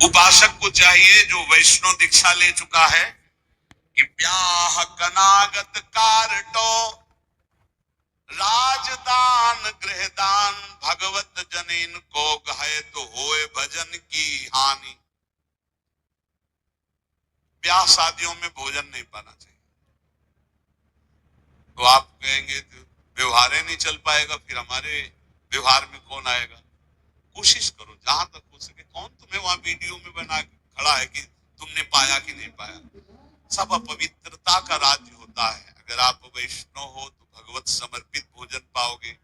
उपासक को चाहिए जो वैष्णव दीक्षा ले चुका है कि ब्याह कनागत कारटो राजदान गृहदान भगवत जनेन को गहे तो होए भजन की हानि। ब्याह शादियों में भोजन नहीं पाना चाहिए। तो आप कहेंगे तो व्यवहार ही नहीं चल पाएगा, फिर हमारे व्यवहार में कौन आएगा। कोशिश करो जहां तक हो सके। कौन तुम्हें वहां वीडियो में बना खड़ा है कि तुमने पाया कि नहीं पाया। सब अपवित्रता का राज्य होता है। अगर आप वैष्णव हो तो भगवत समर्पित भोजन पाओगे।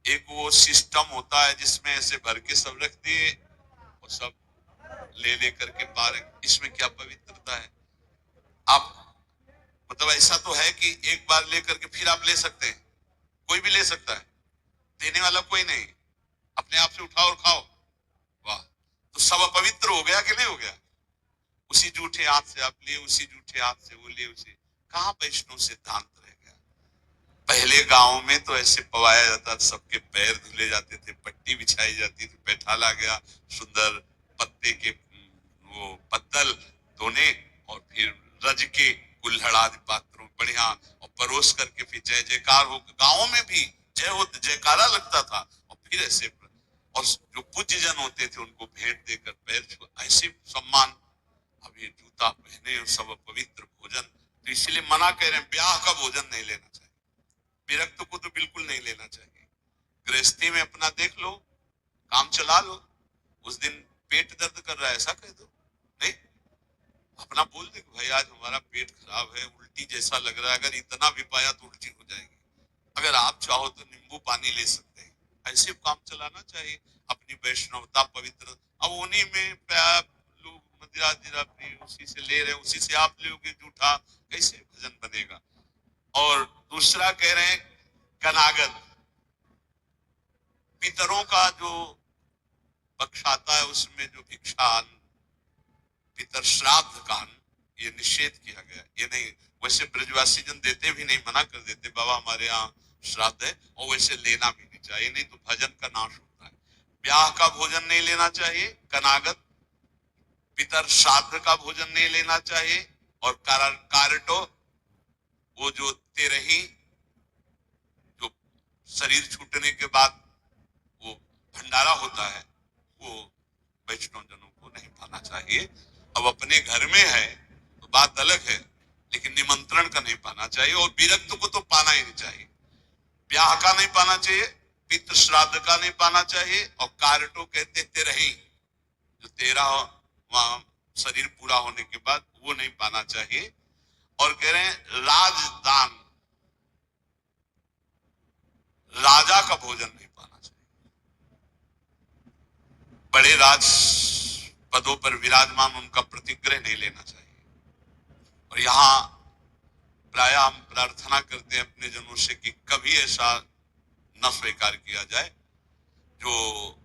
एक वो सिस्टम होता है जिसमें ऐसे भर के सब रख दिए और सब ले लेकर के पा रहे, इसमें क्या पवित्रता है। आप मतलब ऐसा तो है कि एक बार लेकर के फिर आप ले सकते हैं, कोई भी ले सकता है, देने वाला कोई नहीं, अपने आप से उठाओ और खाओ। वाह, तो सब अपवित्र हो गया कि नहीं हो गया। उसी जूठे हाथ से आप लिए, उसी जूठे हाथ से वो लिए, उसी कहां वैष्णव सिद्धांत रह गया। पहले गांव में तो ऐसे पवाया जाता था, सबके पैर धुले जाते थे, पट्टी बिछाई जाती थी, बैठाला गया सुंदर पत्ते के वो पत्तल धोने और फिर रज के कुल्हड़ आदि पात्रों बढ़िया और परोस करके फिर जय जयकार हो। गाँव में भी जय हो जयकारा लगता था और फिर ऐसे और जो पूज्य जन होते थे उनको भेंट देकर पैर छू, ऐसे सम्मान। अब ये जूता पहने और सब पवित्र भोजन, तो इसलिए मना कह रहे हैं ब्याह का भोजन नहीं लेना चाहिए। विरक्त को तो बिल्कुल नहीं लेना चाहिए। गृहस्थी में अपना देख लो, काम चला लो। उस दिन पेट दर्द कर रहा है ऐसा कह दो, नहीं अपना बोल दे भाई आज हमारा पेट खराब है, उल्टी जैसा लग रहा है, अगर इतना भी पाया तो उल्टी हो जाएगी। अगर आप चाहो तो नींबू पानी ले सकते हैं। ऐसे काम चलाना चाहिए। अपनी वैष्णवता पवित्र, अब उन्हीं में लोग मदिरा दिरा अपनी उसी से ले रहे, उसी से आप लोगे जूठा, कैसे भजन बनेगा। और दूसरा कह रहे हैं कनागत, पितरों का जो पक्ष आता है उसमें जो भिक्षा पितर श्राद्ध कान ये निषेध किया गया। ये नहीं, वैसे ब्रजवासी जन देते भी नहीं, मना कर देते बाबा हमारे यहाँ श्राद्ध है, और वैसे लेना भी नहीं चाहिए, नहीं तो भजन का नाश होता है। ब्याह का भोजन नहीं लेना चाहिए, कनागत पितर श्राद्ध का भोजन नहीं लेना चाहिए। और कारटो वो जो तेरही जो शरीर छूटने के बाद वो भंडारा होता है वो वैष्णव जनों को नहीं पाना चाहिए। अब अपने घर में है तो बात अलग है, लेकिन निमंत्रण का नहीं पाना चाहिए। और विरक्त को तो पाना ही नहीं चाहिए। ब्याह का नहीं पाना चाहिए, पितृ श्राद्ध का नहीं पाना चाहिए, और कारटो कहते तेरही जो 13वां शरीर पूरा होने के बाद वो नहीं पाना चाहिए। और कह रहे हैं राजदान, राजा का भोजन नहीं पाना चाहिए। बड़े राज पदों पर विराजमान उनका प्रतिग्रह नहीं लेना चाहिए। और यहाँ प्राय हम प्रार्थना करते हैं अपने जनों से कि कभी ऐसा न स्वीकार किया जाए। जो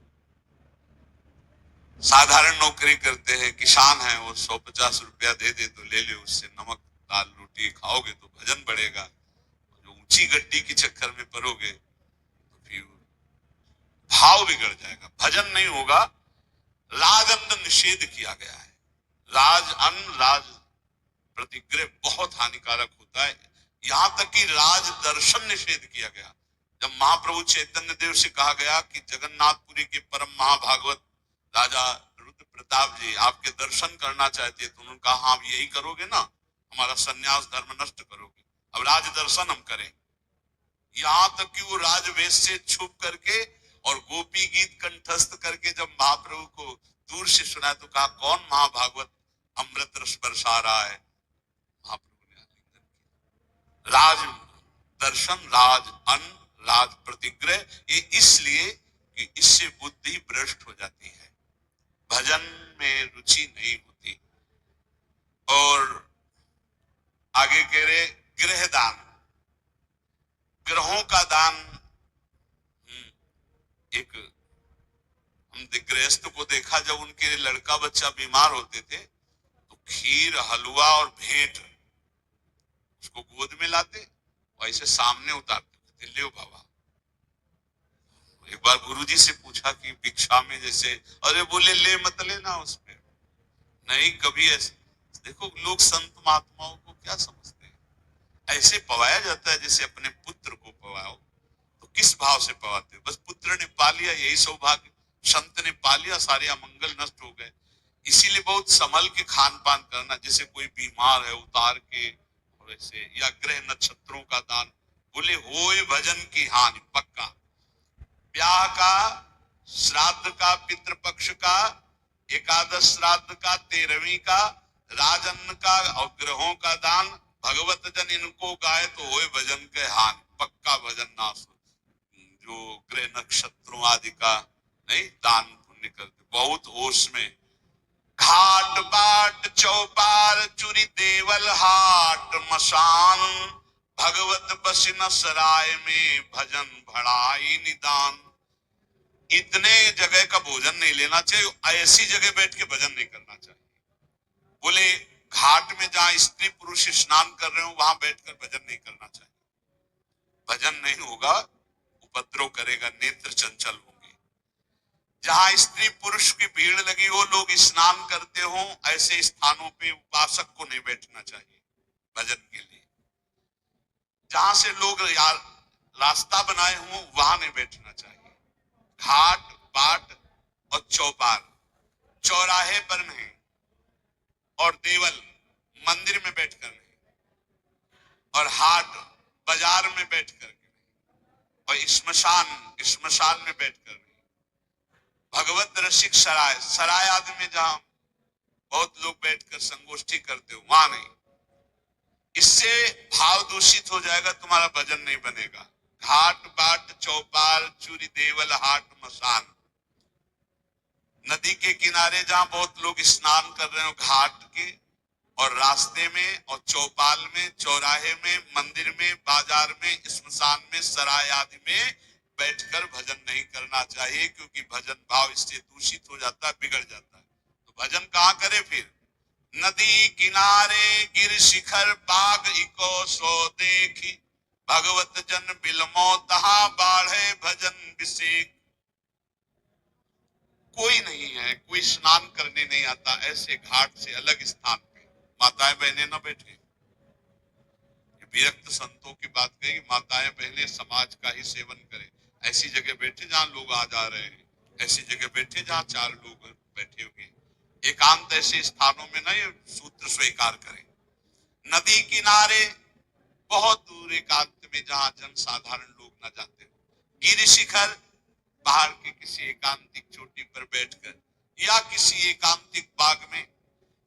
साधारण नौकरी करते हैं, किसान हैं, वो 150 रुपया दे दे तो ले ले, उससे नमक दाल रोटी खाओगे तो भजन बढ़ेगा। जो ऊंची गड्डी के चक्कर में पड़ोगे तो फिर भाव बिगड़ जाएगा, भजन नहीं होगा। राजअन्न निषेध किया गया है। राज अन्न राज प्रतिग्रह बहुत हानिकारक होता है। यहां तक कि राज दर्शन निषेध किया गया। जब महाप्रभु चैतन्य देव से कहा गया कि जगन्नाथपुरी के परम महाभागवत राजा रुद्र प्रताप जी आपके दर्शन करना चाहते हैं, तो उन्होंने कहा हाँ यही करोगे ना, हमारा संन्यास धर्म नष्ट करोगे, अब राज दर्शन हम करें। यहां तक कि वो राजवेश से छुप करके और गोपी गीत कंठस्थ करके जब महाप्रभु को दूर से सुना तो कहा कौन महाभागवत अमृत रस बरसा रहा है। महाप्रभु ने आलिंगन किया। राज दर्शन, राज अन्न, राज प्रतिग्रह, ये इसलिए कि इससे बुद्धि भ्रष्ट हो जाती है, भजन में रुचि नहीं होती। और आगे कह रहे गृहदान, ग्रहों का दान। एक हम गृहस्थ को देखा, जब उनके लड़का बच्चा बीमार होते थे तो खीर हलवा और भेंट उसको गोद में लाते और ऐसे सामने उतारते, ले बाबा। एक बार गुरुजी से पूछा कि भिक्षा में जैसे, अरे बोले ले मत लेना उसमें, नहीं कभी ऐसे। देखो लोग संत महात्माओं को क्या समझते हैं, ऐसे पवाया जाता है जैसे अपने पुत्र को पवाओ। तो किस भाव से पवाते हो? बस पुत्र ने पा लिया यही सौभाग्य, संत ने पा लिया सारे अमंगल नष्ट हो गए। इसीलिए बहुत संभल के खान पान करना, जैसे कोई बीमार है उतार के वैसे, या ग्रह नक्षत्रों का दान। बोले होए भजन की हानि पक्का। ब्याह का, श्राद्ध का, पितृपक्ष का, एकादश श्राद्ध का, 13वीं का, राजन्न का और ग्रहों का दान, भगवत जन इनको गाए तो होए भजन के हानि पक्का। भजन नाश जो ग्रह नक्षत्रों आदि का नहीं दान पुण्य करते बहुत होश में। घाट बाट चौपार चुरी देवल हाट मसान, भगवत बसिन सराय में भजन भड़ाई निदान। इतने जगह का भोजन नहीं लेना चाहिए, ऐसी जगह बैठ के भजन नहीं करना चाहिए। बोले घाट में जहां स्त्री पुरुष स्नान कर रहे हो वहां बैठकर भजन नहीं करना चाहिए। भजन नहीं होगा, उपद्रव करेगा, नेत्र चंचल होंगे। जहां स्त्री पुरुष की भीड़ लगी हो, लोग स्नान करते हो, ऐसे स्थानों पे उपासक को नहीं बैठना चाहिए भजन के लिए। जहां से लोग यार रास्ता बनाए हो वहां नहीं बैठना चाहिए। घाट बाट और चौपाल, चौराहे पर नहीं, और देवल मंदिर में बैठकर नहीं, और हाट बाजार में बैठकर नहीं, और श्मशान में बैठकर नहीं। भगवत रसिक सराय, सराय आदि में जहां बहुत लोग बैठकर संगोष्ठी करते हो वहां नहीं। इससे भाव दूषित हो जाएगा, तुम्हारा भजन नहीं बनेगा। घाट बाट चौपाल चूरी देवल हाट मसान, नदी के किनारे जहां बहुत लोग स्नान कर रहे हो, घाट के और रास्ते में और चौपाल में, चौराहे में, मंदिर में, बाजार में, श्मशान में, सराय आदि में बैठकर भजन नहीं करना चाहिए, क्योंकि भजन भाव इससे दूषित हो जाता है, बिगड़ जाता है। तो भजन कहाँ करे फिर? नदी किनारे गिर शिखर बाग इको सो देखी, भगवत जन बिलमो तहा बाढ़े भजन विषेक। कोई नहीं है, कोई स्नान करने नहीं आता, ऐसे घाट से अलग स्थान पे माताएं बहनें न बैठे। विरक्त संतों की बात कही, माताएं बहनें समाज का ही सेवन करें। ऐसी जगह बैठे जहां लोग आ जा रहे हैं, ऐसी जगह बैठे जहां 4 लोग बैठे हुए। एकांत ऐसे स्थानों में न ये सूत्र स्वीकार करें। नदी किनारे बहुत दूर एकांत में जहां जन साधारण लोग न जाते हो। गिरि शिखर, पहाड़ के किसी एकांतिक चोटी पर बैठकर, या किसी एकांतिक बाग में,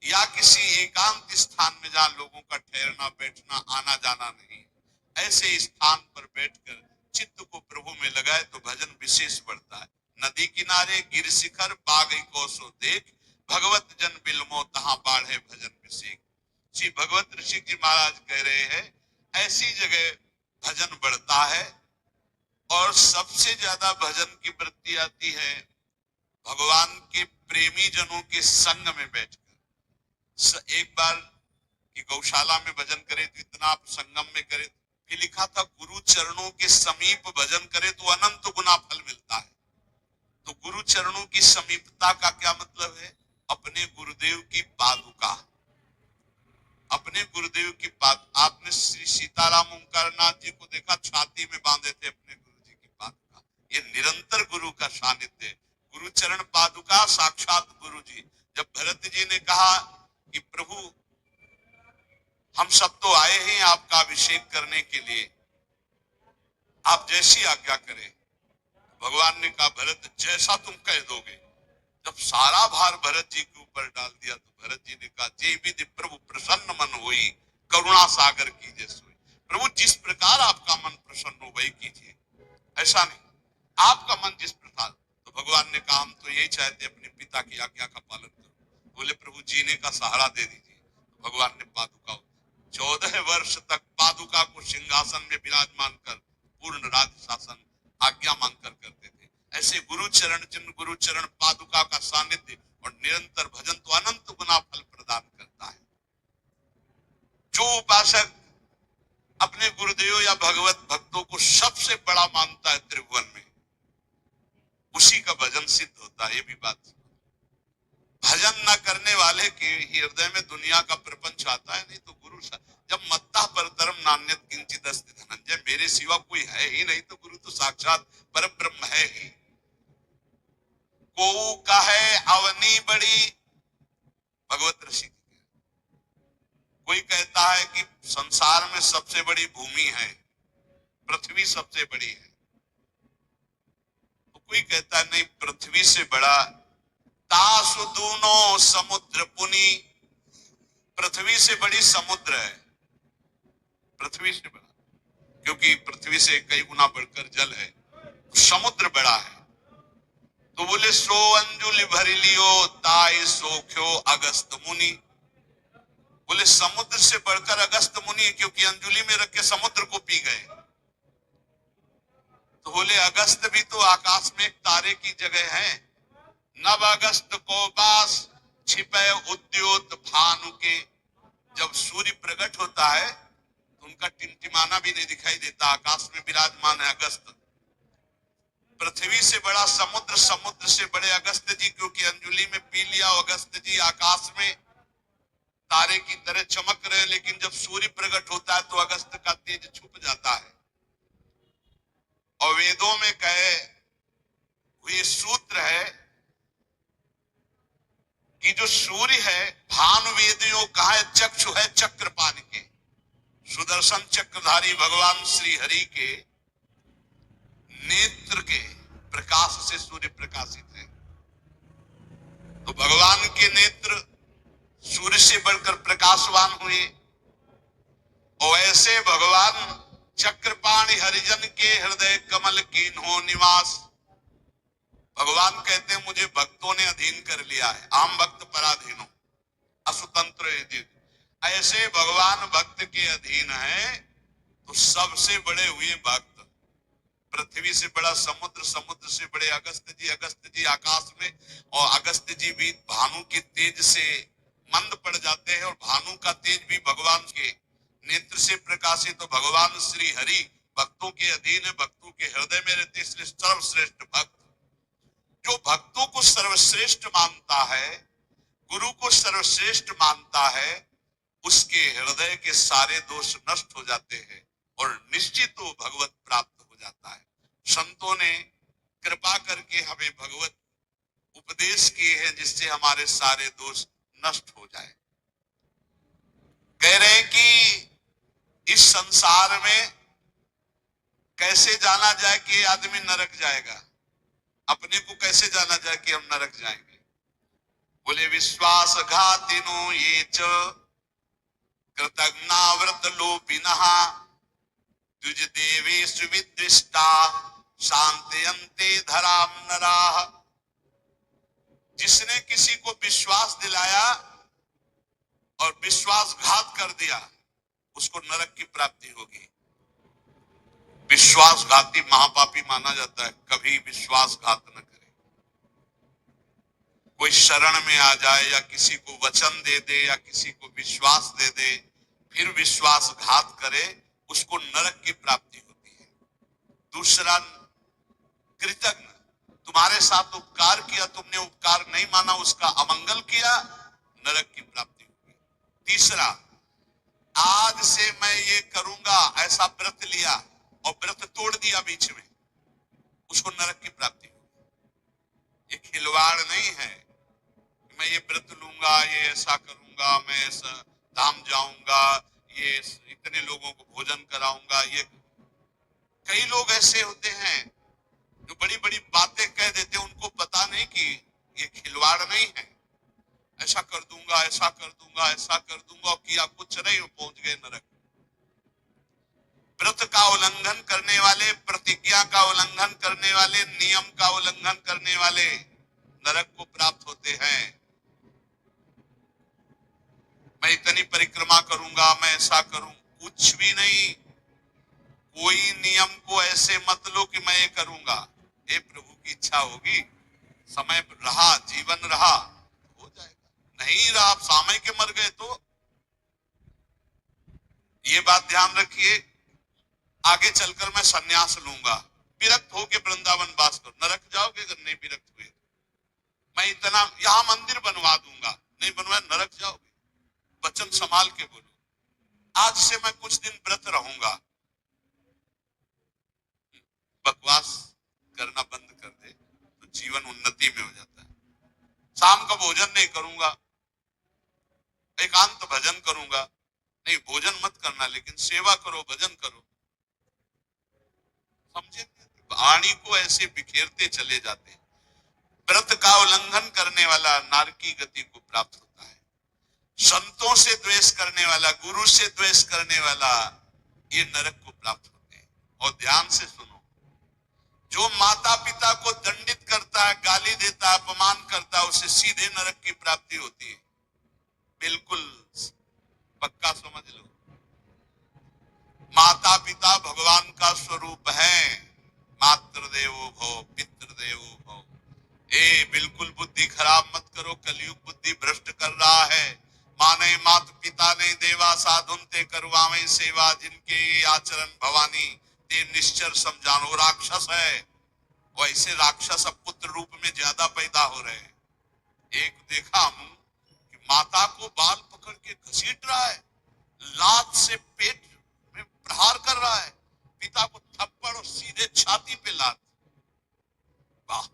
या किसी एकांत स्थान में जहां लोगों का ठहरना बैठना आना जाना नहीं, ऐसे स्थान पर बैठकर चित्त को प्रभु में लगाए तो भजन विशेष बढ़ता है। नदी किनारे गिर शिखर बाग को सो देख, भगवत जन बिलमो तहां बाढ़े भजन विशेष। श्री भगवत ऋषि जी महाराज कह रहे हैं ऐसी जगह भजन बढ़ता है। और सबसे ज्यादा भजन की वृत्ति आती है भगवान के प्रेमी जनों के संग में बैठकर। एक बार कि गौशाला में भजन करे तो इतना आप संगम में करे, फिर लिखा था गुरु चरणों के समीप भजन करे तो अनंत गुना फल मिलता है। तो गुरु चरणों की समीपता का क्या मतलब है? अपने गुरुदेव की पादुका, अपने गुरुदेव की आपने श्री सीताराम ओंकारनाथ जी को देखा, छाती में बांधे थे अपने गुरु जी की पादुका। ये निरंतर गुरु का सानिध्य है। गुरु चरण पादुका साक्षात गुरु जी। जब भरत जी ने कहा कि प्रभु हम सब तो आए हैं आपका अभिषेक करने के लिए, आप जैसी आज्ञा करें। भगवान ने कहा भरत जैसा तुम कह दोगे। जब सारा भार भरत जी के ऊपर डाल दिया तो भरत जी ने कहा जे विधि प्रभु प्रसन्न मन होई, करुणा सागर कीजिए सोई। प्रभु जिस प्रकार आपका मन प्रसन्न हो वही कीजिए, ऐसा नहीं आपका मन जिस प्रकार। तो भगवान ने कहा हम तो यही चाहते अपने पिता की आज्ञा का पालन करो। बोले प्रभु जीने का सहारा दे दीजिए। तो भगवान ने पादुका 14 वर्ष तक पादुका को सिंहासन में विराजमान कर पूर्ण राज्य शासन आज्ञा मांगकर करते थे। ऐसे गुरु चरण चिन्ह, गुरु चरण पादुका का सानिध्य और निरंतर भजन तो अनंत गुना फल प्रदान करता है। जो उपासक अपने गुरुदेव या भगवत भक्तों को सबसे बड़ा मानता है त्रिभुवन में, उसी का भजन सिद्ध होता है। ये भी बात, भजन न करने वाले वाले के हृदय में दुनिया का प्रपंच आता है, नहीं तो गुरु जब मत्ता परतरम नान्यत किंचित अस्ति धनंजय, मेरे सिवा कोई है ही नहीं, तो गुरु तो साक्षात पर ब्रह्म है ही। को कहे अवनी बड़ी, भगवत ऋषि कोई कहता है कि संसार में सबसे बड़ी भूमि है, पृथ्वी सबसे बड़ी है, तो कोई कहता है नहीं, पृथ्वी से बड़ा तासु दूनो समुद्र पुनी, पृथ्वी से बड़ी समुद्र है, पृथ्वी से बड़ा, क्योंकि पृथ्वी से कई गुना बढ़कर जल है, तो समुद्र बड़ा है। तो बोले सो अंजुलि भरी लियो ताई सोख्यो अगस्त मुनि, बोले समुद्र से बढ़कर अगस्त मुनि, क्योंकि अंजुलि में रख के समुद्र को पी गए। तो बोले अगस्त भी तो आकाश में एक तारे की जगह है, नव अगस्त को बास छिपे उद्योत भानु के, जब सूर्य प्रकट होता है तो उनका टिमटिमाना भी नहीं दिखाई देता, आकाश में विराजमान है अगस्त। पृथ्वी से बड़ा समुद्र, समुद्र से बड़े अगस्त जी, क्योंकि अंजुलि में पी लिया, अगस्त जी आकाश में तारे की तरह चमक रहे, लेकिन जब सूर्य प्रकट होता है तो अगस्त का तेज छुप जाता है। और वेदों में कहे हुए सूत्र है कि जो सूर्य है, भानु वेदियों कहा है चक्षु है चक्रपाण के, सुदर्शन चक्रधारी भगवान श्री हरि के नेत्र के प्रकाश से सूर्य प्रकाशित है। तो भगवान के नेत्र सूर्य से बढ़कर प्रकाशवान हुए, और ऐसे भगवान चक्रपाणि हरिजन के हृदय कमल कीन्हो निवास, भगवान कहते हैं मुझे भक्तों ने अधीन कर लिया है, आम भक्त पराधीनो असुतंत्र, ऐसे भगवान भक्त के अधीन है। तो सबसे बड़े हुए भक्त, पृथ्वी से बड़ा समुद्र, समुद्र से बड़े अगस्त जी, अगस्त जी आकाश में, और अगस्त जी भी भानु के तेज से मंद पड़ जाते हैं, और भानु का तेज भी भगवान के नेत्र से प्रकाशित। तो भगवान श्री हरि भक्तों के अधीन है, भक्तों के हृदय में रहते, इसलिए सर्वश्रेष्ठ भक्त। जो भक्तों को सर्वश्रेष्ठ मानता है, गुरु को सर्वश्रेष्ठ मानता है, उसके हृदय के सारे दोष नष्ट हो जाते हैं और निश्चित वो भगवत प्राप्त हो जाता है। संतों ने कृपा करके हमें भगवत उपदेश किए हैं, जिससे हमारे सारे दोष नष्ट हो जाए। कह रहे हैं कि इस संसार में कैसे जाना जाए कि आदमी नरक जाएगा, अपने को कैसे जाना जाए कि हम नरक जाएंगे। बोले विश्वासघातिनो ये च कृतज्ञाव्रत लोपिनः द्विज देवेषु विदृष्टा शांतयन्ते धराम नराः। जिसने किसी को विश्वास दिलाया और विश्वासघात कर दिया, उसको नरक की प्राप्ति होगी। विश्वासघाती महापापी माना जाता है, कभी विश्वासघात न करे। कोई शरण में आ जाए या किसी को वचन दे दे या किसी को विश्वास दे दे, फिर विश्वासघात करे, उसको नरक की प्राप्ति होती है। दूसरा, कृतज्ञ, तुम्हारे साथ उपकार किया, तुमने उपकार नहीं माना, उसका अमंगल किया, नरक की प्राप्ति होगी। तीसरा, आज से मैं ये करूंगा ऐसा व्रत लिया और व्रत तोड़ दिया बीच में, उसको नरक की प्राप्ति होगी। ये खिलवाड़ नहीं है कि मैं ये व्रत लूंगा, ये ऐसा करूंगा, मैं ऐसा धाम जाऊंगा, ये इतने लोगों को भोजन कराऊंगा। ये कई लोग ऐसे होते हैं जो बड़ी बड़ी बातें कह देते हैं, उनको पता नहीं कि ये खिलवाड़ नहीं है। ऐसा कर दूंगा, ऐसा कर दूंगा, ऐसा कर दूंगा, और किया कुछ नहीं, पहुंच गए नरक। व्रत का उल्लंघन करने वाले, प्रतिज्ञा का उल्लंघन करने वाले, नियम का उल्लंघन करने वाले नरक को प्राप्त होते हैं। मैं इतनी परिक्रमा करूंगा, मैं ऐसा करूं, कुछ भी नहीं। कोई नियम को ऐसे मत लो कि मैं ये करूंगा, ये प्रभु की इच्छा होगी, समय रहा, जीवन रहा, हो जाएगा। नहीं रहा, आप समय के मर गए तो ये बात ध्यान रखिए। आगे चलकर मैं सन्यास लूंगा, विरक्त होके वृंदावन वास करो, नरक जाओगे अगर नहीं विरक्त हुए। मैं इतना यहाँ मंदिर बनवा दूंगा, नहीं बनवाया संभाल के बोलो, आज से मैं कुछ दिन व्रत रहूंगा, बकवास करना बंद कर दे तो जीवन उन्नति में हो जाता है। शाम का भोजन नहीं करूंगा, एकांत भजन करूंगा, नहीं भोजन मत करना लेकिन सेवा करो, भजन करो, समझे? वाणी को ऐसे बिखेरते चले जाते हैं। व्रत का उल्लंघन करने वाला नारकी गति को प्राप्त होता है। संतों से द्वेष करने वाला, गुरु से द्वेष करने वाला, ये नरक को प्राप्त होते हैं। और ध्यान से सुनो, जो माता पिता को दंडित करता है, गाली देता है, अपमान करता है, उसे सीधे नरक की प्राप्ति होती है। बिल्कुल पक्का समझ लो। माता पिता भगवान का स्वरूप है। मातृ देवो भव पितृ देवो भव। बिल्कुल बुद्धि खराब मत करो, कलयुग बुद्धि भ्रष्ट कर रहा है। माने मात पिता ने देवा साधुन ते करवावे सेवा, जिनके आचरण भवानी ते निश्चर समझानो। राक्षस है, वैसे राक्षस अब पुत्र रूप में ज्यादा पैदा हो रहे हैं। एक देखा हूं कि माता को बाल पकड़ के घसीट रहा है, लात से पेट में प्रहार कर रहा है, पिता को थप्पड़ और सीधे छाती पे लात। वाह,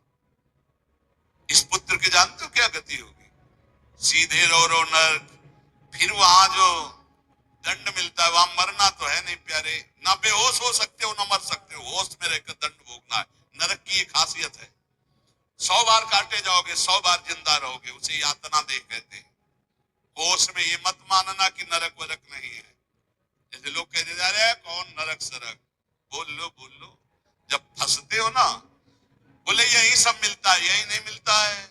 इस पुत्र के जानते हो क्या गति होगी? सीधे रो रो नरक। फिर वहां जो दंड मिलता है, वहां मरना तो है नहीं प्यारे, ना बेहोश हो सकते हो ना मर सकते हो, होश में रहकर दंड भोगना है। नरक की एक खासियत है, 100 बार काटे जाओगे 100 बार जिंदा रहोगे, उसे यातना देह कहते हैं। होश में ये मत मानना कि नरक वरक नहीं है। जैसे लोग कहते जा रहे हैं कौन नरक सरक, बोल लो, जब फंसते हो ना, बोले यही सब मिलता है, यही नहीं मिलता है।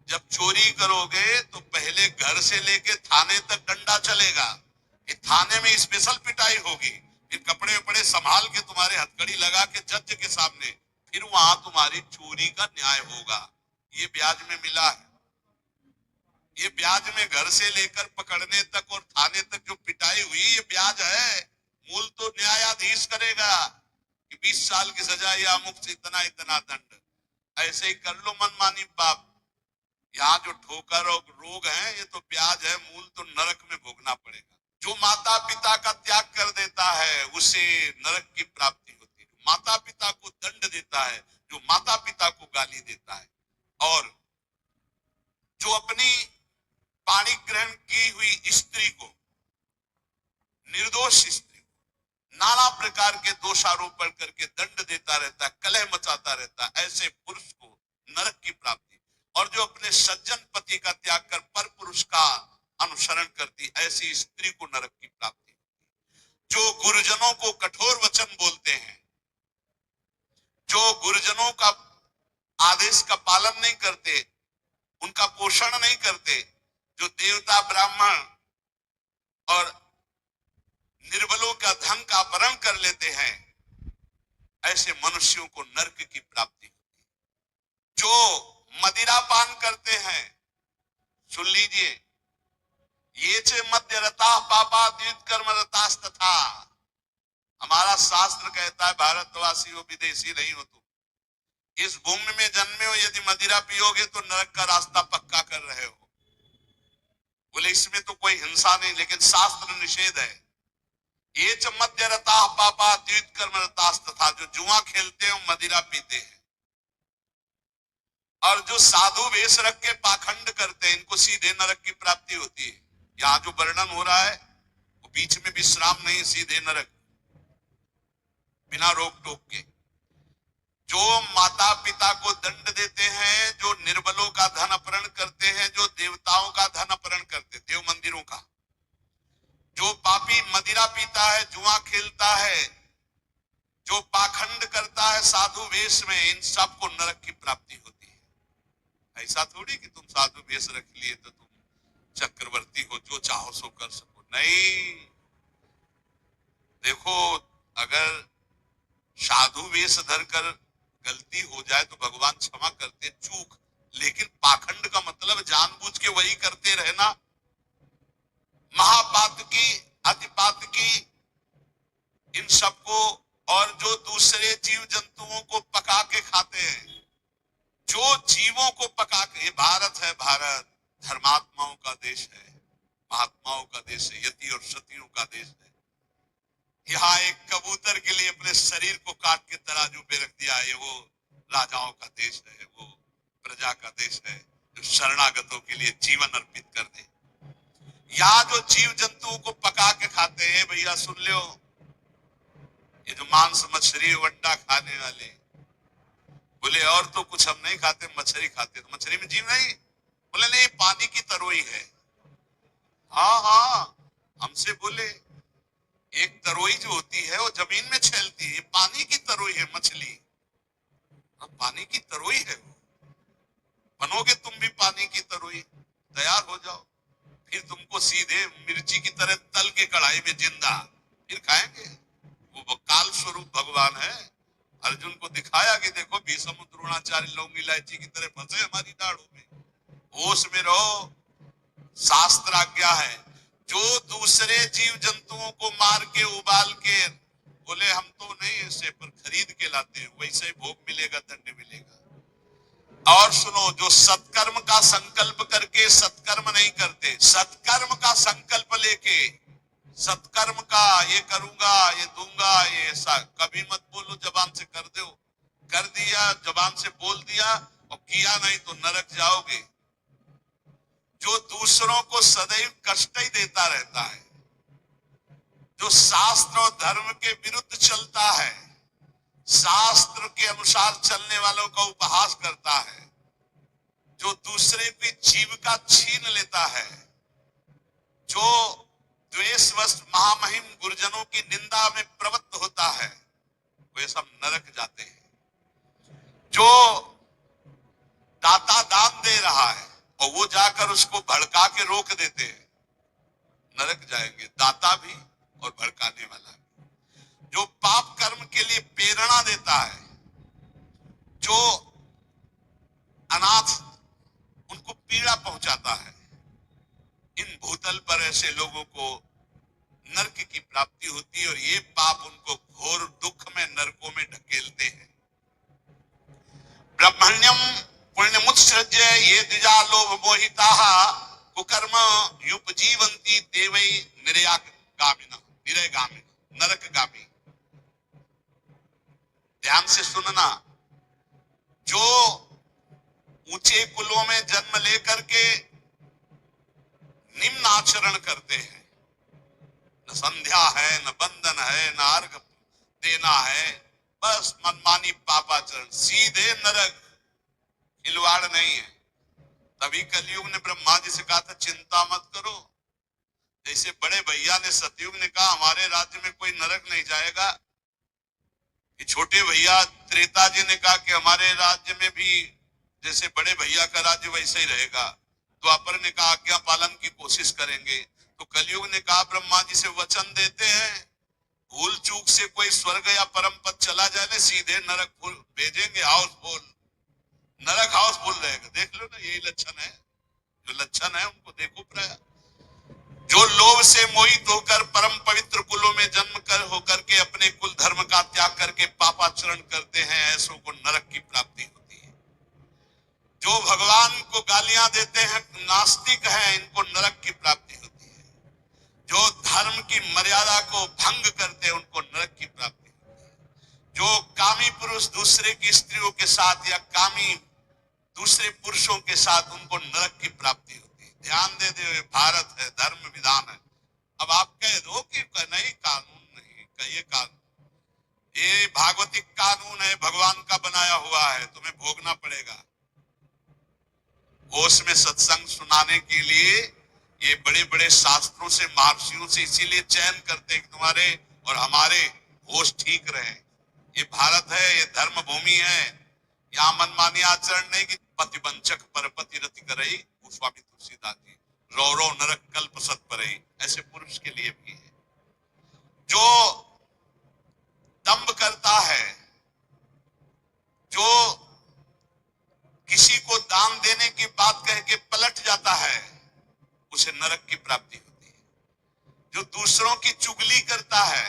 जब चोरी करोगे तो पहले घर से लेके थाने तक डंडा चलेगा, कि थाने में स्पेशल पिटाई होगी, फिर कपड़े वपड़े संभाल के तुम्हारे हथकड़ी लगा के जज के सामने, फिर वहां तुम्हारी चोरी का न्याय होगा। ये ब्याज में मिला है। ये ब्याज में घर से लेकर पकड़ने तक और थाने तक जो पिटाई हुई, ये ब्याज है। मूल तो न्यायाधीश करेगा कि 20 साल की सजा या अमुक से इतना इतना दंड। ऐसे ही कर लो मनमानी बाप। यहाँ जो ठोकर और रोग है, ये तो ब्याज है, मूल तो नरक में भोगना पड़ेगा। जो माता पिता का त्याग कर देता है उसे नरक की प्राप्ति होती है। माता पिता को दंड देता है, जो माता पिता को गाली देता है, और जो अपनी पाणी ग्रहण की हुई स्त्री को, निर्दोष स्त्री को नाना प्रकार के दोषारोपण करके दंड देता रहता है, कलह मचाता रहता है, ऐसे पुरुष को नरक की प्राप्ति। और जो अपने सज्जन पति का त्याग कर पर पुरुष का अनुसरण करती, ऐसी स्त्री को नरक की प्राप्ति। जो गुरुजनों को कठोर वचन बोलते हैं, जो गुरुजनों का आदेश का पालन नहीं करते, उनका पोषण नहीं करते, जो देवता ब्राह्मण और निर्बलों का धन का अपहरण कर लेते हैं, ऐसे मनुष्यों को नरक की प्राप्ति होती है। जो मदिरा पान करते हैं, सुन लीजिए, ये चे मध्य रता पापा द्वित कर्म रतास्तथा। हमारा शास्त्र कहता है भारतवासी हो, विदेशी नहीं हो, तुम इस भूमि में जन्मे हो, यदि मदिरा पियोगे तो नरक का रास्ता पक्का कर रहे हो। बोले इसमें तो कोई हिंसा नहीं, लेकिन शास्त्र निषेध है। ये च मध्य रता पापा द्वित कर्म रतास्तथा। जो जुआ खेलते हैं मदिरा पीते हैं, और जो साधु वेश रख के पाखंड करते हैं, इनको सीधे नरक की प्राप्ति होती है। यहाँ जो वर्णन हो रहा है वो बीच में विश्राम नहीं, सीधे नरक, बिना रोक टोक के। जो माता पिता को दंड देते हैं, जो निर्बलों का धन अपहरण करते हैं, जो देवताओं का धन अपहरण करते, देव मंदिरों का, जो पापी मदिरा पीता है, जुआ खेलता है, जो पाखंड करता है साधु वेश में, इन सबको नरक की प्राप्ति होती है। ऐसा थोड़ी कि तुम साधु वेश रख लिए तो तुम चक्रवर्ती हो, जो चाहो सो कर सको, नहीं। देखो, अगर साधु वेश धरकर गलती हो जाए तो भगवान क्षमा करते, चूक, लेकिन पाखंड का मतलब जानबूझ के वही करते रहना, महापातकी अतिपातकी, इन सबको, और जो दूसरे जीव जंतुओं को पका के खाते हैं, जो जीवों को पका के, भारत है, भारत धर्मात्माओं का देश है, महात्माओं का देश है, यति और सतियों का देश है। यहाँ एक कबूतर के लिए अपने शरीर को काट के तराजू पे रख दिया है। वो राजाओं का देश है, वो प्रजा का देश है जो शरणागतों के लिए जीवन अर्पित कर दे। यहाँ जो जीव जंतुओं को पका के खाते हैं, भैया सुन लो, ये जो मांस मछली अंडा खाने वाले बोले और तो कुछ हम नहीं खाते, मछली खाते। तो मछली में जीव नहीं? बोले नहीं, पानी की तरोई है। हाँ हाँ, हमसे बोले एक तरोई जो होती है वो जमीन में छेलती है, पानी की तरोई है मछली। पानी की तरोई है वो। बनोगे तुम भी पानी की तरोई, तैयार हो जाओ, फिर तुमको सीधे मिर्ची की तरह तल के कढ़ाई में जिंदा फिर खाएंगे। वो काल स्वरूप भगवान है। अर्जुन को दिखाया कि देखो भीष्म द्रोणाचार्य लौंग इलायची की तरह फंसे हमारी दाढ़ों में, होश में रहो। शास्त्र आज्ञा है, जो दूसरे जीव जंतुओं को मार के उबाल के, बोले हम तो नहीं ऐसे पर खरीद के लाते हैं, वैसे ही भोग मिलेगा, दंड मिलेगा। और सुनो, जो सत्कर्म का संकल्प करके सत्कर्म नहीं करते, सत्कर्म का संकल्प लेके सत्कर्म का ये करूंगा, ये दूंगा, ये ऐसा कभी मत बोलो, जबान से कर दो, कर दिया, जबान से बोल दिया और किया नहीं तो नरक जाओगे। जो दूसरों को सदैव कष्ट ही देता रहता है, जो शास्त्र और धर्म के विरुद्ध चलता है, शास्त्र के अनुसार चलने वालों का उपहास करता है, जो दूसरे की जीविका छीन लेता है, जो द्वेषवश महामहिम गुरुजनों की निंदा में प्रवृत्त होता है, वे सब नरक जाते हैं। जो दाता दान दे रहा है और वो जाकर उसको भड़का के रोक देते हैं, नरक जाएंगे, दाता भी और भड़काने वाला भी। जो पाप कर्म के लिए प्रेरणा देता है, जो अनाथ उनको पीड़ा पहुंचाता है, इन भूतल पर ऐसे लोगों को नरक की प्राप्ति होती है और ये पाप उनको घोर दुख में नरकों में ढकेलते हैं। ब्रह्मण्यम पुण्यमुत्सृज्य ये द्विजा लोभ मोहिताः कुकर्म युपजीवन्ति देवै निरयगामिनः नरकगामी। ध्यान से सुनना, जो ऊंचे कुलों में जन्म लेकर के निम्न आचरण करते हैं, न संध्या है, न बंधन है, न अर्घ देना है, बस मनमानी पापाचरण, सीधे नरक, खिलवाड़ नहीं है। तभी कलयुग ने ब्रह्मा जी से कहा था चिंता मत करो। जैसे बड़े भैया ने सतयुग ने कहा हमारे राज्य में कोई नरक नहीं जाएगा, कि छोटे भैया त्रेता जी ने कहा कि हमारे राज्य में भी जैसे बड़े भैया का राज्य वैसे ही रहेगा। द्वापर ने कहा आज्ञा पालन की कोशिश करेंगे। तो कलयुग ने कहा ब्रह्मा जी से वचन देते हैं, भूल चूक से कोई स्वर्ग या परम पद चला जाए ना, सीधे नरक भेजेंगे, हाउसफुल नरक हाउसफुल रहेगा। देख लो ना, यही लक्षण है, जो लक्षण है उनको देखो प्राय। जो लोभ से मोहित होकर परम पवित्र कुलों में जन्म कर होकर के अपने कुल धर्म का त्याग करके पापाचरण करते हैं, ऐसों को नरक की प्राप्ति होती है। जो भगवान को गालियां देते हैं, नास्तिक हैं, इनको नरक की प्राप्ति होती है। जो धर्म की मर्यादा को भंग करते हैं, उनको नरक की प्राप्ति होती है। जो कामी पुरुष दूसरे की स्त्रियों के साथ या कामी दूसरे पुरुषों के साथ, उनको नरक की प्राप्ति होती है। ध्यान दे दे, भारत है, धर्म विधान है। अब आप कह दो कि नहीं कानून नहीं, कहिए कानून, ये भागवतिक कानून है, भगवान का बनाया हुआ है, तुम्हें भोगना पड़ेगा। होश में सत्संग सुनाने के लिए ये बड़े बड़े शास्त्रों से, महर्षियों से इसीलिए चयन करते हैं कि तुम्हारे और हमारे होश ठीक रहे। ये भारत है, ये धर्म भूमि है, यहाँ मनमानी आचरण नहीं कि पतिवंचक परपति रति करई, गोस्वामी तुलसीदास जी, रो रो नरक कल्प सत परई, ऐसे पुरुष के लिए भी है। जो दंभ करता है, जो किसी को दान देने की बात कह के पलट जाता है, उसे नरक की प्राप्ति होती है। जो दूसरों की चुगली करता है,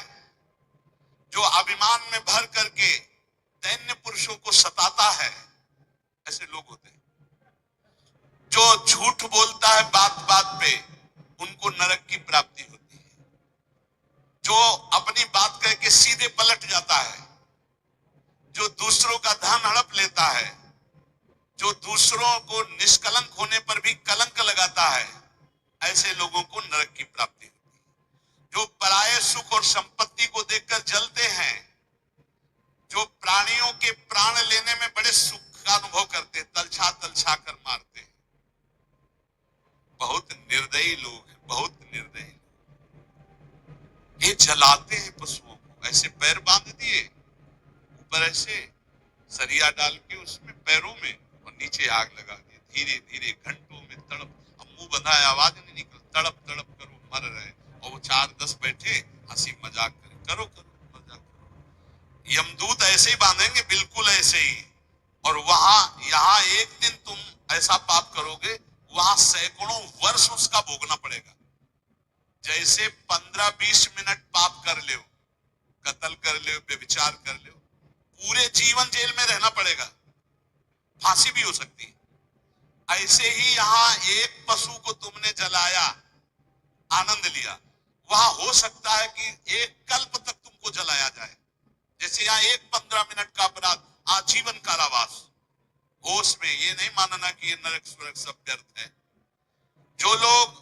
जो अभिमान में भर करके दैन्य पुरुषों को सताता है, ऐसे लोग होते हैं। जो झूठ बोलता है बात बात पे, उनको उनको नरक की प्राप्ति होती है। जो अपनी बात कह के सीधे पलट जाता है, जो दूसरों का धन हड़प लेता है, जो दूसरों को निष्कलंक होने पर भी कलंक लगाता है, ऐसे लोगों को नरक की प्राप्ति होती है। जो पराये सुख और संपत्ति को देखकर जलते हैं, जो प्राणियों के प्राण लेने में बड़े सुख का अनुभव करते, तलछा तलछा कर मारते हैं, बहुत निर्दयी लोग हैं, बहुत निर्दयी। ये जलाते हैं पशुओं को, ऐसे पैर बांध दिए, ऊपर ऐसे सरिया डाल के उसमें पैरों में, और नीचे आग लगा दी, धीरे धीरे घंटों में तड़प, अब मुंह बंधा है, आवाज नहीं निकल, तड़प तड़प करो, मर रहे, और वो 4-10 बैठे हंसी मजाक करें, करो करो मजाक करो। यमदूत ऐसे ही बांधेंगे, बिल्कुल ऐसे ही। और वहां यहाँ एक दिन तुम ऐसा पाप करोगे, वहां सैकड़ों वर्ष उसका भोगना पड़ेगा। जैसे 15-20 मिनट पाप कर लो, कत्ल कर लो, व्यभिचार कर लो, पूरे जीवन जेल में रहना पड़ेगा, फांसी भी हो सकती है। ऐसे ही यहाँ एक पशु को तुमने जलाया, आनंद लिया, वहां हो सकता है कि एक कल्प तक तुमको जलाया जाए। जैसे यहाँ एक 15 मिनट का अपराध, आजीवन कारावास। होश में ये नहीं मानना कि ये नरक स्वर्ग सब व्यर्थ है। जो लोग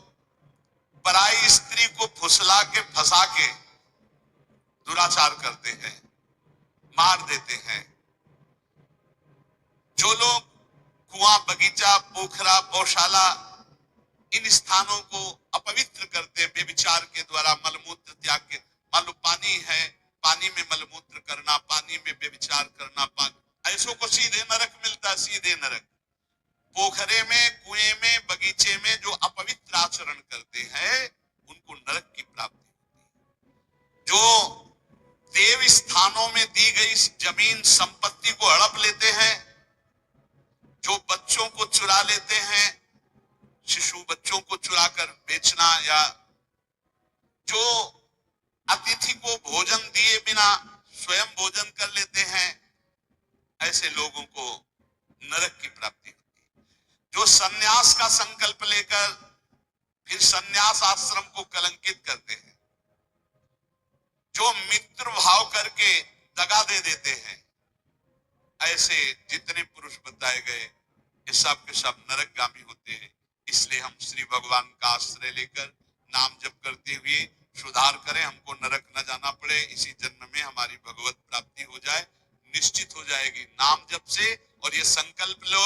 पराई स्त्री को फुसला के फंसा के दुराचार करते हैं, मार देते हैं, जो लोग कुआं, बगीचा, पोखरा, गौशाला, इन स्थानों को अपवित्र करते हैं व्यभिचार के द्वारा, मलमूत्र त्याग के, मान लो पानी है, पानी में मलमूत्र करना, पानी में व्यभिचार करना, ऐसों को सीधे नरक मिलता है, सीधे नरक। पोखरे में, कुएं में, बगीचे में जो अपवित्र आचरण करते हैं, उनको नरक की प्राप्ति होती है। जो देव स्थानों में दी गई जमीन संपत्ति को हड़प लेते हैं, जो बच्चों को चुरा लेते हैं, शिशु बच्चों को चुराकर बेचना, या जो अतिथि को भोजन दिए बिना स्वयं भोजन कर लेते हैं, ऐसे लोगों को नरक की प्राप्ति होती है। जो सन्यास का संकल्प लेकर फिर सन्यास आश्रम को कलंकित करते हैं, जो मित्र भाव करके दगा दे देते हैं, ऐसे जितने पुरुष बताए गए, ये सब के सब नरकगामी होते हैं। इसलिए हम श्री भगवान का आश्रय लेकर नाम जप करते हुए सुधार करें, हमको नरक न जाना पड़े, इसी जन्म में हमारी भगवत प्राप्ति हो जाए, निश्चित हो जाएगी नाम जप से। और ये संकल्प लो